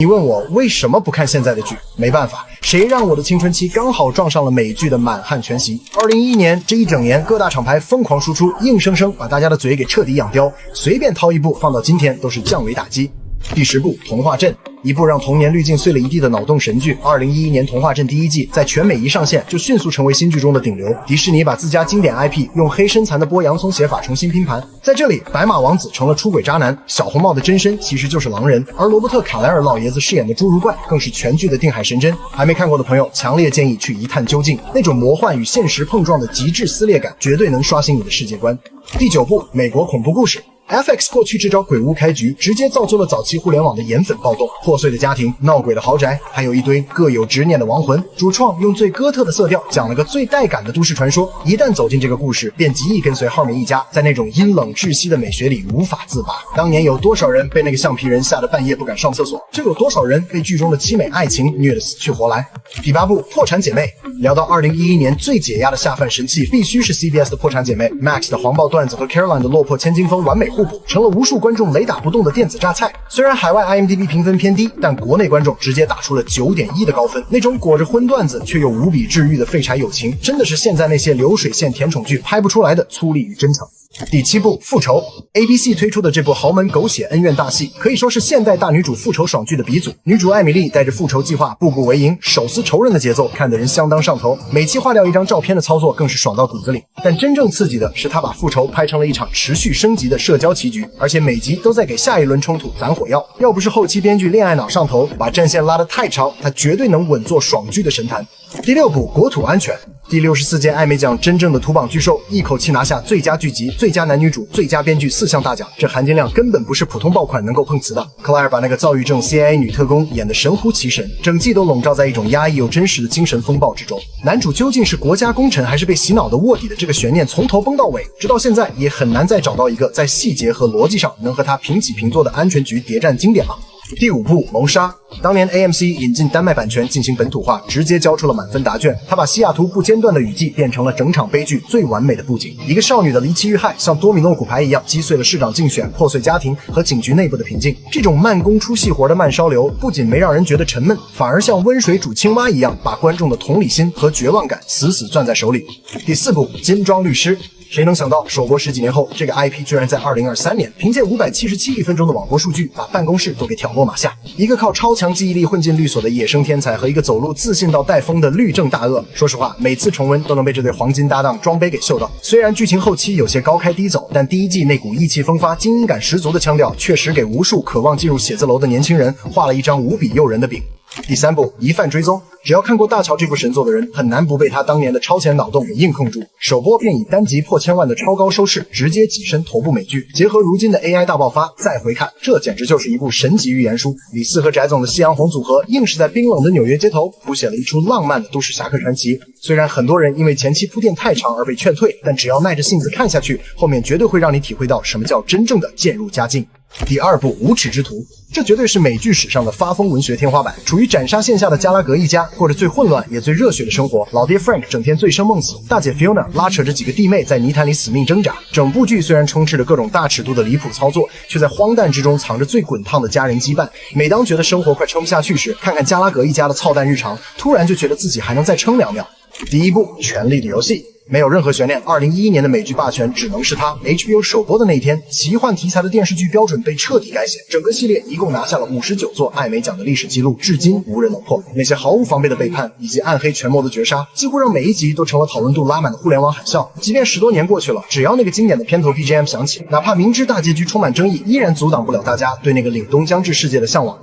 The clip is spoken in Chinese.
你问我为什么不看现在的剧？没办法，谁让我的青春期刚好撞上了美剧的满汉全席。2011年这一整年，各大厂牌疯狂输出，硬生生把大家的嘴给彻底养刁，随便掏一部放到今天都是降维打击。第10部《童话镇》，一部让童年滤镜碎了一地的脑洞神剧。2011年《童话镇》第1季在全美一上线就迅速成为新剧中的顶流。迪士尼把自家经典 IP 用黑身残的剥洋葱写法重新拼盘，在这里，白马王子成了出轨渣男，小红帽的真身其实就是狼人，而罗伯特·卡莱尔老爷子饰演的侏儒怪更是全剧的定海神针。还没看过的朋友，强烈建议去一探究竟，那种魔幻与现实碰撞的极致撕裂感，绝对能刷新你的世界观。第9部《美国恐怖故事》。FX 过去这招鬼屋开局，直接造就了早期互联网的颜粉暴动，破碎的家庭、闹鬼的豪宅，还有一堆各有执念的亡魂。主创用最哥特的色调讲了个最带感的都市传说，一旦走进这个故事，便极易跟随浩美一家，在那种阴冷窒息的美学里无法自拔。当年有多少人被那个橡皮人吓得半夜不敢上厕所，就有多少人被剧中的凄美爱情虐得死去活来。第8部《破产姐妹》。聊到2011年最解压的下饭神器，必须是 CBS 的破产姐妹。Max 的黄暴段子和 Caroline 的落魄千金风完美互补，成了无数观众雷打不动的电子榨菜。虽然海外 IMDB 评分偏低，但国内观众直接打出了9.1的高分。那种裹着荤段子却又无比治愈的废柴友情，真的是现在那些流水线甜宠剧拍不出来的粗粝与真诚。第7部《复仇》，ABC 推出的这部豪门狗血恩怨大戏，可以说是现代大女主复仇爽剧的鼻祖。女主艾米丽带着复仇计划，步步为营，手撕仇人的节奏看得人相当上头。每期划掉一张照片的操作更是爽到骨子里。但真正刺激的是，她把复仇拍成了一场持续升级的社交棋局，而且每集都在给下一轮冲突攒火药。要不是后期编剧恋爱脑上头，把战线拉得太长，她绝对能稳坐爽剧的神坛。第6部《国土安全》。第64届艾美奖真正的土榜巨兽，一口气拿下最佳剧集、最佳男女主、最佳编剧4项大奖，这含金量根本不是普通爆款能够碰瓷的。克莱尔把那个躁郁症 CIA 女特工演得神乎其神，整季都笼罩在一种压抑又真实的精神风暴之中。男主究竟是国家功臣还是被洗脑的卧底的这个悬念从头崩到尾，直到现在也很难再找到一个在细节和逻辑上能和他平起平坐的安全局谍战经典了。第5部《谋杀》，当年 AMC 引进丹麦版权进行本土化，直接交出了满分答卷。他把西雅图不间断的雨季变成了整场悲剧最完美的布景。一个少女的离奇遇害，像多米诺骨牌一样击碎了市长竞选、破碎家庭和警局内部的平静。这种慢工出细活的慢烧流，不仅没让人觉得沉闷，反而像温水煮青蛙一样，把观众的同理心和绝望感死死攥在手里。第4部《金装律师》。谁能想到，首播10几年后，这个 IP 居然在2023年凭借577亿分钟的网播数据，把办公室都给挑落马下。一个靠超强记忆力混进律所的野生天才，和一个走路自信到带风的律政大鳄。说实话，每次重温都能被这对黄金搭档装杯给秀到。虽然剧情后期有些高开低走，但第1季那股意气风发、精英感十足的腔调，确实给无数渴望进入写字楼的年轻人画了一张无比诱人的饼。第3部《疑犯追踪》，只要看过大乔这部神作的人，很难不被他当年的超前脑洞给硬控住。首播便以单集破1000万的超高收视，直接跻身头部美剧。结合如今的 AI 大爆发，再回看，这简直就是一部神级预言书。李四和翟总的夕阳红组合，硬是在冰冷的纽约街头谱写了一出浪漫的都市侠客传奇。虽然很多人因为前期铺垫太长而被劝退，但只要耐着性子看下去，后面绝对会让你体会到什么叫真正的渐入佳境。第2部《无耻之徒》，这绝对是美剧史上的发疯文学天花板。处于斩杀线下的加拉格一家，过着最混乱也最热血的生活。老爹 Frank 整天醉生梦死，大姐 Fiona 拉扯着几个弟妹在泥潭里死命挣扎。整部剧虽然充斥着各种大尺度的离谱操作，却在荒诞之中藏着最滚烫的家人羁绊。每当觉得生活快撑不下去时，看看加拉格一家的操蛋日常，突然就觉得自己还能再撑2秒。第1部《权力的游戏》。没有任何悬念，2011年的美剧霸权只能是它。HBO 首播的那天，奇幻题材的电视剧标准被彻底改写，整个系列一共拿下了59座艾美奖的历史记录，至今无人能破。那些毫无防备的背叛以及暗黑权谋的绝杀，几乎让每一集都成了讨论度拉满的互联网海啸。即便10多年过去了，只要那个经典的片头 BGM 响起，哪怕明知大结局充满争议，依然阻挡不了大家对那个凛冬将至世界的向往。